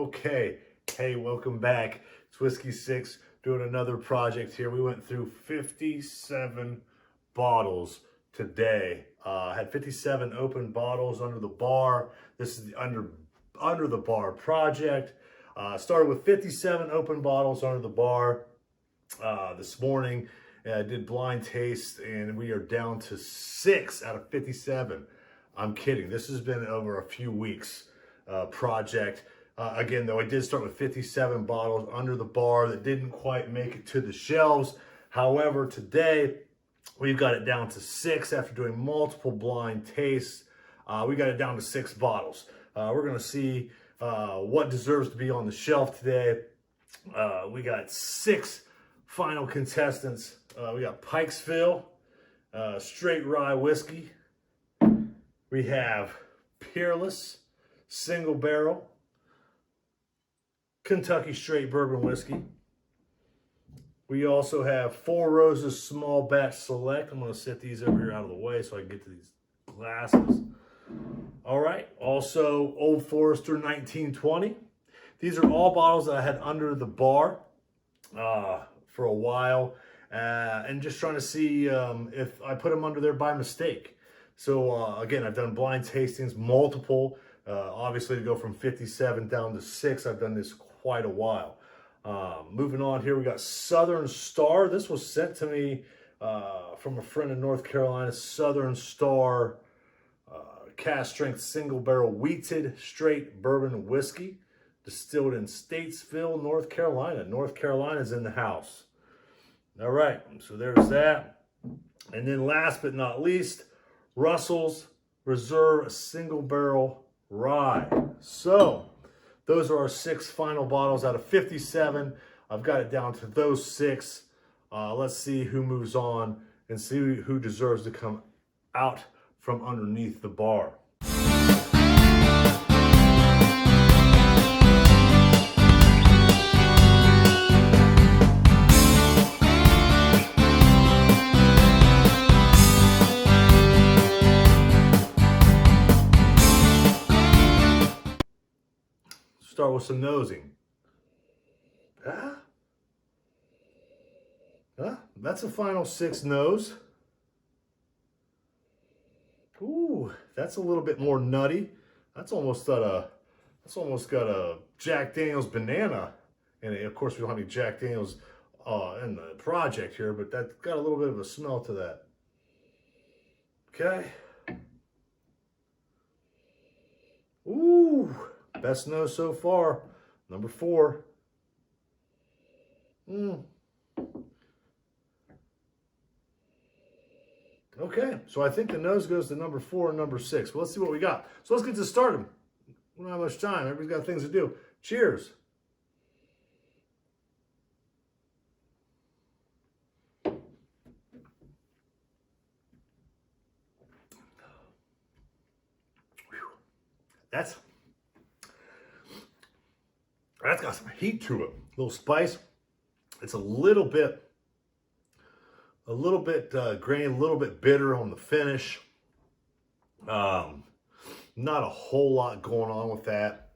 Okay, hey, welcome back. It's Whiskey Six doing another project here. We went through 57 bottles today. Had 57 open bottles under the bar. This is the under the bar project. Started with 57 open bottles under the bar this morning. Did blind taste, and we are down to 6 out of 57. I'm kidding. This has been over a few weeks project. Again, though, I did start with 57 bottles under the bar that didn't quite make it to the shelves. However, today we've got it down to 6 after doing multiple blind tastes. We got it down to 6 bottles. We're going to see what deserves to be on the shelf today. We got 6 final contestants. We got Pikesville, straight rye whiskey. We have Peerless, single barrel, Kentucky straight bourbon whiskey. We also have Four Roses small batch select. I'm going to set these over here out of the way so I can get to these glasses. All right. Also Old Forester 1920. These are all bottles that I had under the bar for a while, and just trying to see if I put them under there by mistake. So again, I've done blind tastings, multiple. Obviously, to go from 57 down to 6, I've done this quite a while. Moving on here, we got Southern Star. This was sent to me from a friend in North Carolina. Southern Star cast strength single barrel wheated straight bourbon whiskey, distilled in Statesville, North Carolina. North Carolina's in the house. All right, so there's that. And then last but not least, Russell's Reserve single barrel rye. So those are our 6 final bottles out of 57. I've got it down to those 6. Let's see who moves on and see who deserves to come out from underneath the bar. Start with some nosing. That's a final 6 nose. Ooh, that's a little bit more nutty. That's almost got a Jack Daniel's banana in it. Of course, we don't have any Jack Daniel's in the project here, but that's got a little bit of a smell to that. Okay. Ooh, best nose so far, number 4. Okay, so I think the nose goes to number 4 and number 6. Well, let's see what we got. So let's get to starting. We don't have much time. Everybody's got things to do. Cheers. That's got some heat to it. A little spice. It's a little bit grainy, a little bit bitter on the finish. Not a whole lot going on with that.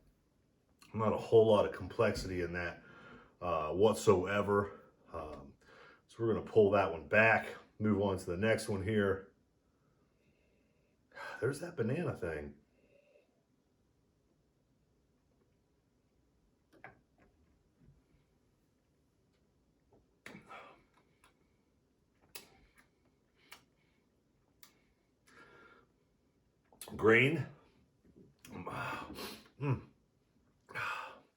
Not a whole lot of complexity in that whatsoever. So we're going to pull that one back, move on to the next one here. There's that banana thing. Grain.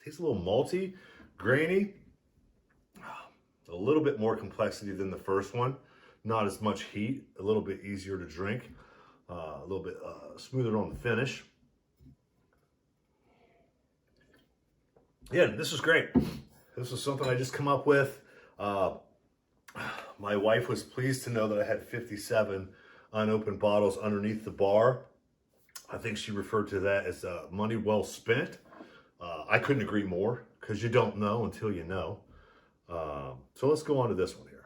Tastes a little malty, grainy. A little bit more complexity than the first one. Not as much heat. A little bit easier to drink. A little bit smoother on the finish. Yeah, this is great. This is something I just come up with. My wife was pleased to know that I had 57 unopened bottles underneath the bar. I think she referred to that as money well spent. I couldn't agree more, because you don't know until you know. So let's go on to this one here.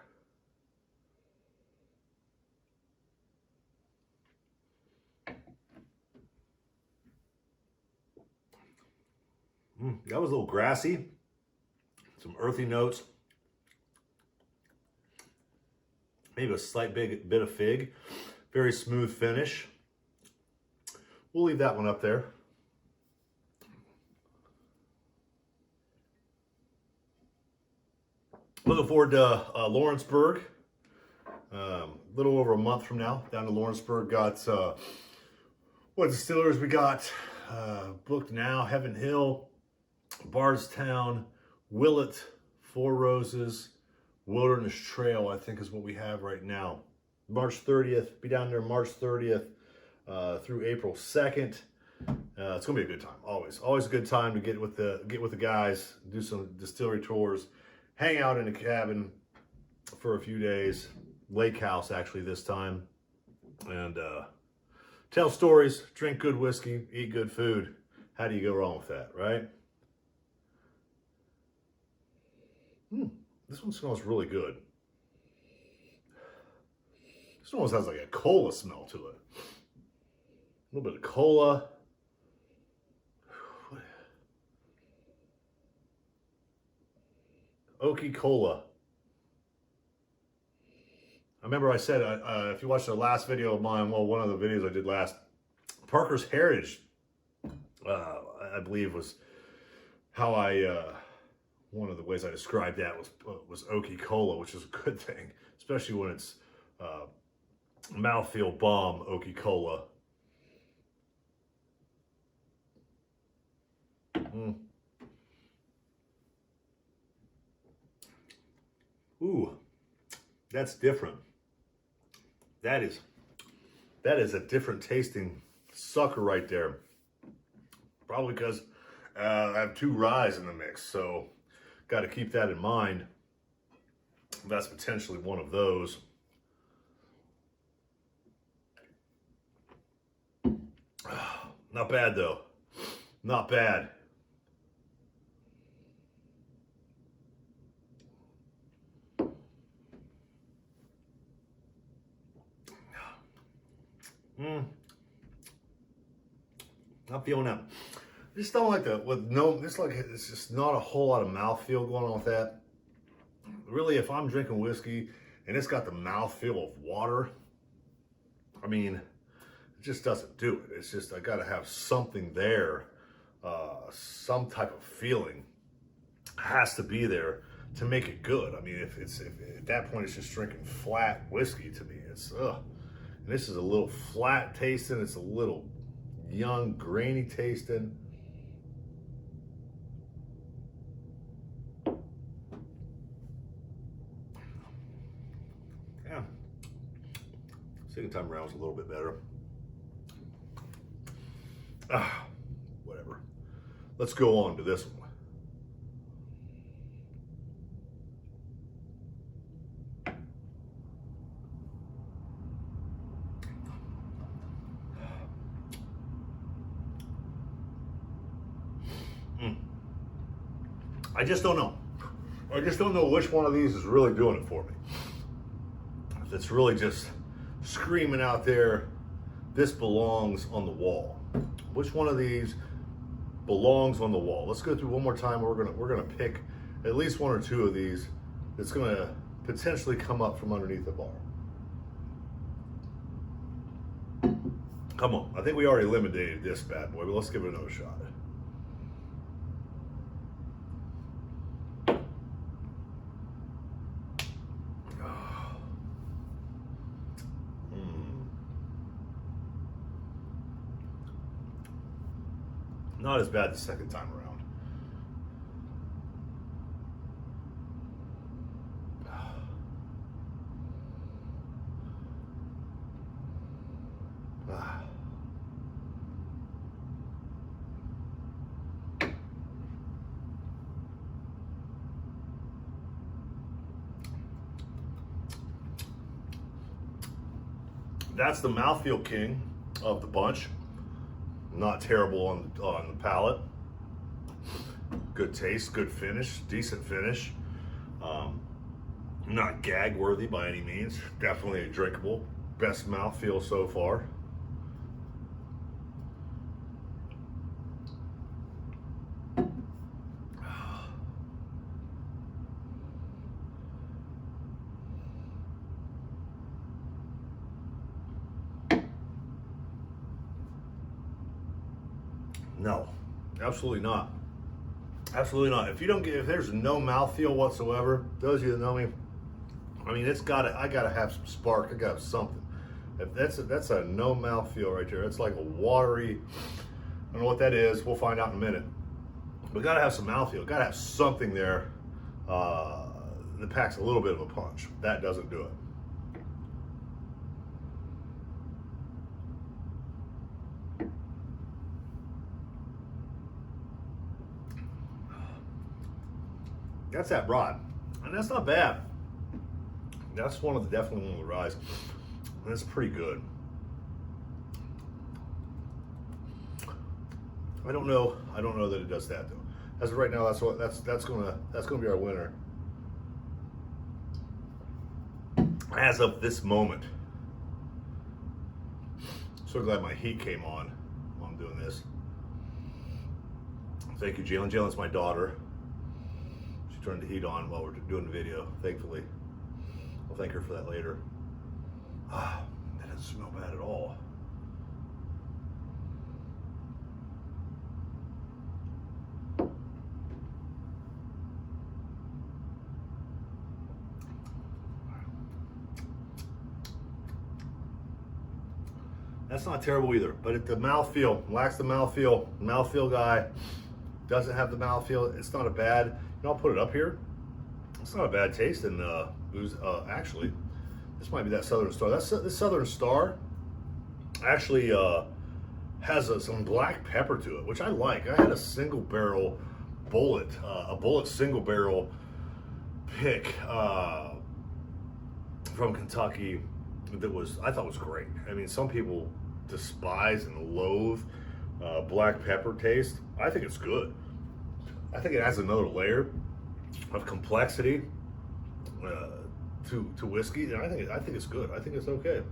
That was a little grassy. Some earthy notes. Maybe a slight bit of fig. Very smooth finish. We'll leave that one up there. Looking forward to Lawrenceburg. A little over a month from now, down to Lawrenceburg. Got what distillers we got booked now? Heaven Hill, Bardstown, Willett, Four Roses, Wilderness Trail, I think is what we have right now. March 30th, be down there March 30th through April 2nd. It's gonna be a good time, always a good time to get with the guys, do some distillery tours, hang out in a cabin for a few days, lake house actually this time, and tell stories, drink good whiskey, eat good food. How do you go wrong with that, right? This one smells really good. This one almost has like a cola smell to it. A little bit of cola. Oaky cola. I remember I said, if you watched the last video of mine, well, one of the videos I did last, Parker's Heritage, I believe was how one of the ways I described that was oaky cola, which is a good thing, especially when it's mouthfeel bomb oaky cola. Ooh, that's different. That is a different tasting sucker right there. Probably because I have 2 ryes in the mix, so got to keep that in mind. That's potentially one of those. Not bad though. Not bad. Not feeling that. Just don't like it's just not a whole lot of mouthfeel going on with that. Really, if I'm drinking whiskey and it's got the mouthfeel of water, I mean, it just doesn't do it. It's just, I gotta have something there, some type of feeling has to be there to make it good. I mean, if at that point it's just drinking flat whiskey to me, it's ugh. And this is a little flat tasting, it's a little young, grainy tasting. Yeah. Second time around was a little bit better. Whatever. Let's go on to this one. I just don't know. I just don't know which one of these is really doing it for me. If it's really just screaming out there, this belongs on the wall. Which one of these belongs on the wall? Let's go through one more time. We're gonna pick at least 1 or 2 of these that's gonna potentially come up from underneath the bar. Come on, I think we already eliminated this bad boy, but let's give it another shot. Not as bad the second time around. That's the mouthfeel king of the bunch. Not terrible on the palate. Good taste, good finish, decent finish. Not gag worthy by any means. Definitely drinkable. Best mouthfeel so far. Absolutely not. Absolutely not. If there's no mouthfeel whatsoever, those of you that know me, I mean, I gotta have some spark. I gotta have something. If that's a no mouthfeel right there. It's like a watery, I don't know what that is. We'll find out in a minute. But gotta have some mouthfeel. Gotta have something there that packs a little bit of a punch. That doesn't do it. That's that rye, and that's not bad. That's definitely one of the ryes. That's pretty good. I don't know that it does that though. As of right now, that's gonna be our winner. As of this moment. So glad my heat came on while I'm doing this. Thank you, Jalen. Jalen's my daughter. She turned the heat on while we're doing the video, thankfully. I'll thank her for that later. Ah, that doesn't smell bad at all. That's not terrible either, but the mouthfeel, lacks the mouthfeel. Mouthfeel guy doesn't have the mouthfeel. It's not a bad, you know, I'll put it up here. It's not a bad taste in booze. Actually, this might be that Southern Star. This Southern Star actually has some black pepper to it, which I like. I had a single barrel Bulleit, a Bulleit single barrel pick from Kentucky that I thought was great. I mean, some people despise and loathe black pepper taste. I think it's good. I think it adds another layer of complexity to whiskey, and I think it's good. I think it's okay.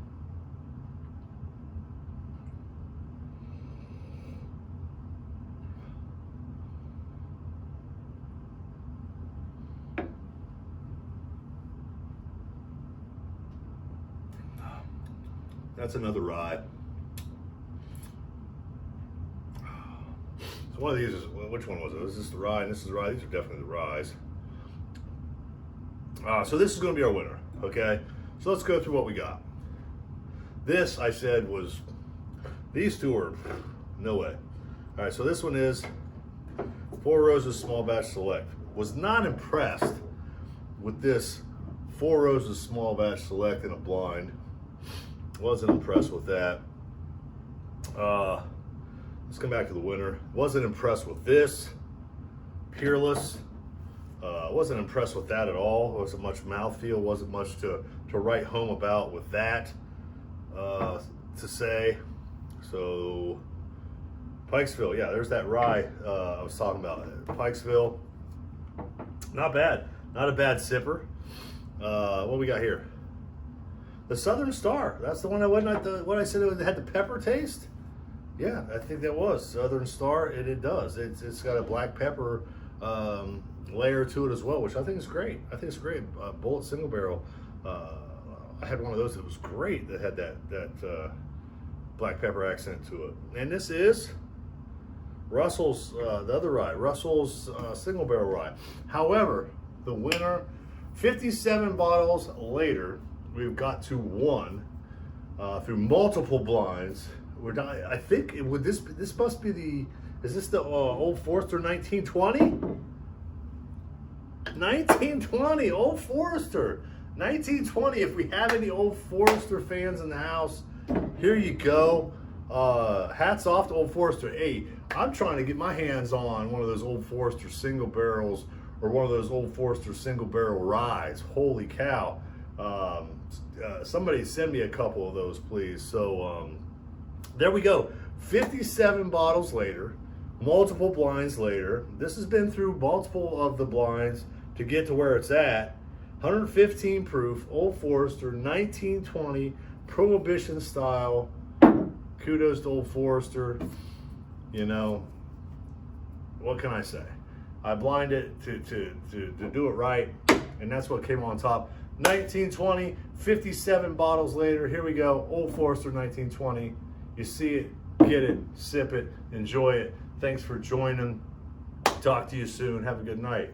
That's another rye. So one of these is, which one was it? Was this the rye? And this is the rye. These are definitely the ryes. So this is going to be our winner, okay? So let's go through what we got. This, I said, was, these two are, no way. All right, so this one is Four Roses Small Batch Select. Was not impressed with this Four Roses Small Batch Select in a blind. Wasn't impressed with that. Let's come back to the winner. Wasn't impressed with this. Peerless. Wasn't impressed with that at all. Wasn't much mouthfeel. Wasn't much to write home about with that to say. So Pikesville, yeah, there's that rye I was talking about. Pikesville, not bad. Not a bad sipper. What we got here? The Southern Star. That's the one that wasn't what I said it had the pepper taste. Yeah, I think that was Southern Star, and it does. It's got a black pepper layer to it as well, which I think is great. I think it's great. Bulleit single barrel. I had one of those that was great that had that black pepper accent to it. And this is Russell's, the other rye, Russell's single barrel rye. However, the winner, 57 bottles later, we've got to one through multiple blinds. I think this must be is this the Old Forester 1920? 1920, Old Forester. 1920, if we have any Old Forester fans in the house, here you go. Hats off to Old Forester. Hey, I'm trying to get my hands on one of those Old Forester single barrels or one of those Old Forester single barrel ryes. Holy cow. Somebody send me a couple of those, please. So there we go. 57 bottles later, multiple blinds later. This has been through multiple of the blinds to get to where it's at. 115 proof, Old Forester, 1920, Prohibition style. Kudos to Old Forester. You know, what can I say? I blinded to do it right, and that's what came on top. 1920, 57 bottles later, here we go. Old Forester 1920. You see it, get it, sip it, enjoy it. Thanks for joining. Talk to you soon. Have a good night.